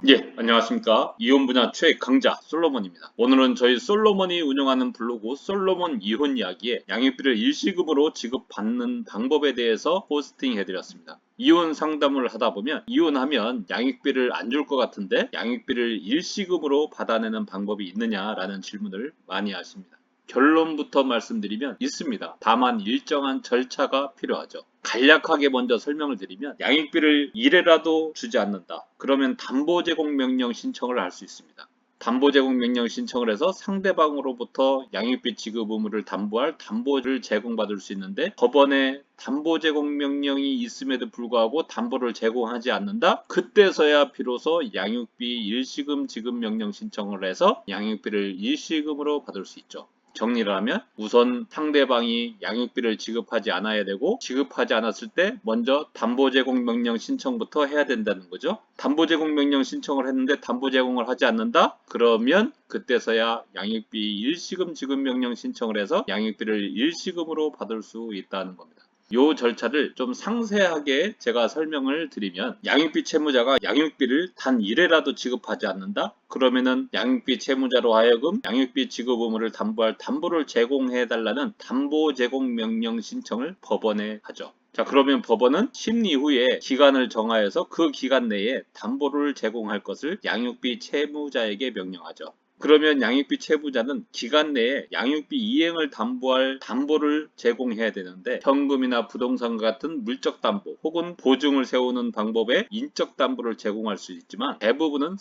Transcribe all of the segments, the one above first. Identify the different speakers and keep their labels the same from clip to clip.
Speaker 1: 예, 안녕하십니까. 이혼 분야 최강자 솔로몬입니다. 오늘은 저희 솔로몬이 운영하는 블로그 솔로몬 이혼 이야기에 양육비를 일시금으로 지급받는 방법에 대해서 포스팅 해드렸습니다. 이혼 상담을 하다 보면 이혼하면 양육비를 안 줄 것 같은데 양육비를 일시금으로 받아내는 방법이 있느냐라는 질문을 많이 하십니다. 결론부터 말씀드리면 있습니다. 다만 일정한 절차가 필요하죠. 간략하게 먼저 설명을 드리면 양육비를 1회라도 주지 않는다. 그러면 담보제공 명령 신청을 할 수 있습니다. 담보제공 명령 신청을 해서 상대방으로부터 양육비 지급 의무를 담보할 담보를 제공받을 수 있는데 법원에 담보제공 명령이 있음에도 불구하고 담보를 제공하지 않는다? 그때서야 비로소 양육비 일시금 지급 명령 신청을 해서 양육비를 일시금으로 받을 수 있죠. 정리를 하면 우선 상대방이 양육비를 지급하지 않아야 되고 지급하지 않았을 때 먼저 담보제공 명령 신청부터 해야 된다는 거죠. 담보제공 명령 신청을 했는데 담보 제공을 하지 않는다? 그러면 그때서야 양육비 일시금 지급 명령 신청을 해서 양육비를 일시금으로 받을 수 있다는 겁니다. 요 절차를 좀 상세하게 제가 설명을 드리면 양육비 채무자가 양육비를 단 1회라도 지급하지 않는다? 그러면은 양육비 채무자로 하여금 양육비 지급 의무를 담보할 담보를 제공해 달라는 담보 제공 명령 신청을 법원에 하죠. 자, 그러면 법원은 심리 후에 기간을 정하여서 그 기간 내에 담보를 제공할 것을 양육비 채무자에게 명령하죠. 그러면 양육비 채무자는 기간 내에 양육비 이행을 담보할 담보를 제공해야 되는데 현금이나 부동산 같은 물적 담보 혹은 보증을 세우는 방법의 인적 담보를 제공할 수 있지만 대부분은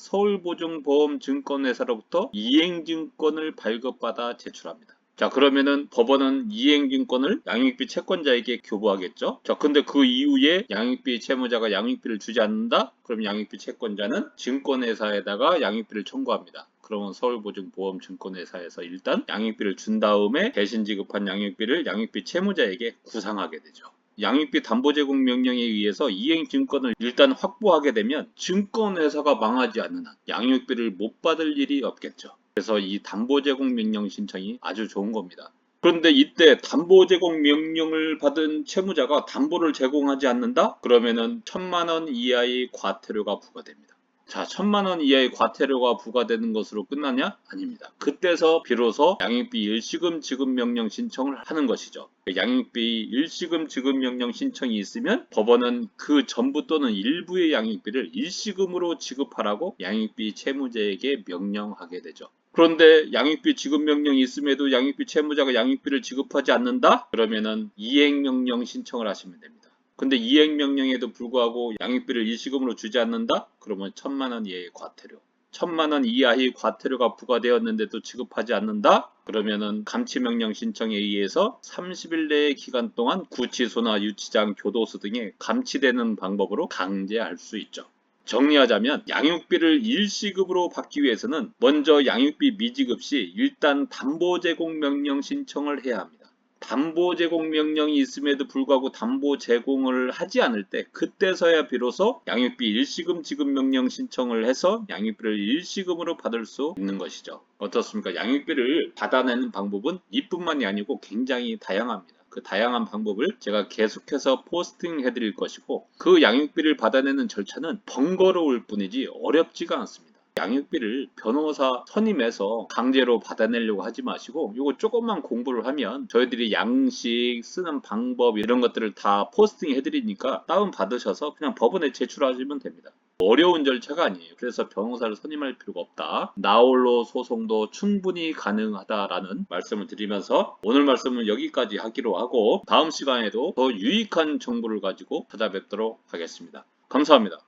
Speaker 1: 서울보증보험증권회사로부터 이행증권을 발급받아 제출합니다. 자, 그러면은 법원은 이행증권을 양육비 채권자에게 교부하겠죠. 자, 근데 그 이후에 양육비 채무자가 양육비를 주지 않는다? 그럼 양육비 채권자는 증권회사에다가 양육비를 청구합니다. 그러면 서울보증보험증권회사에서 일단 양육비를 준 다음에 대신 지급한 양육비를 양육비 채무자에게 구상하게 되죠. 양육비 담보제공 명령에 의해서 이행증권을 일단 확보하게 되면 증권회사가 망하지 않는 한 양육비를 못 받을 일이 없겠죠. 그래서 이 담보제공 명령 신청이 아주 좋은 겁니다. 그런데 이때 담보제공 명령을 받은 채무자가 담보를 제공하지 않는다? 그러면은 1,000만 원 이하의 과태료가 부과됩니다. 자, 1,000만 원 이하의 과태료가 부과되는 것으로 끝나냐? 아닙니다. 그때서 비로소 양육비 일시금 지급 명령 신청을 하는 것이죠. 양육비 일시금 지급 명령 신청이 있으면 법원은 그 전부 또는 일부의 양육비를 일시금으로 지급하라고 양육비 채무자에게 명령하게 되죠. 그런데 양육비 지급 명령이 있음에도 양육비 채무자가 양육비를 지급하지 않는다? 그러면은 이행명령 신청을 하시면 됩니다. 근데 이행명령에도 불구하고 양육비를 일시금으로 주지 않는다? 그러면 1,000만 원 이하의 과태료. 1,000만 원 이하의 과태료가 부과되었는데도 지급하지 않는다? 그러면은 감치명령 신청에 의해서 30일 내의 기간 동안 구치소나 유치장, 교도소 등에 감치되는 방법으로 강제할 수 있죠. 정리하자면 양육비를 일시급으로 받기 위해서는 먼저 양육비 미지급 시 일단 담보 제공 명령 신청을 해야 합니다. 담보 제공 명령이 있음에도 불구하고 담보 제공을 하지 않을 때 그때서야 비로소 양육비 일시금 지급 명령 신청을 해서 양육비를 일시금으로 받을 수 있는 것이죠. 어떻습니까? 양육비를 받아내는 방법은 이뿐만이 아니고 굉장히 다양합니다. 그 다양한 방법을 제가 계속해서 포스팅 해드릴 것이고 그 양육비를 받아내는 절차는 번거로울 뿐이지 어렵지가 않습니다. 양육비를 변호사 선임해서 강제로 받아내려고 하지 마시고 이거 조금만 공부를 하면 저희들이 양식 쓰는 방법 이런 것들을 다 포스팅 해드리니까 다운 받으셔서 그냥 법원에 제출하시면 됩니다. 어려운 절차가 아니에요. 그래서 변호사를 선임할 필요가 없다. 나홀로 소송도 충분히 가능하다라는 말씀을 드리면서 오늘 말씀은 여기까지 하기로 하고 다음 시간에도 더 유익한 정보를 가지고 찾아뵙도록 하겠습니다. 감사합니다.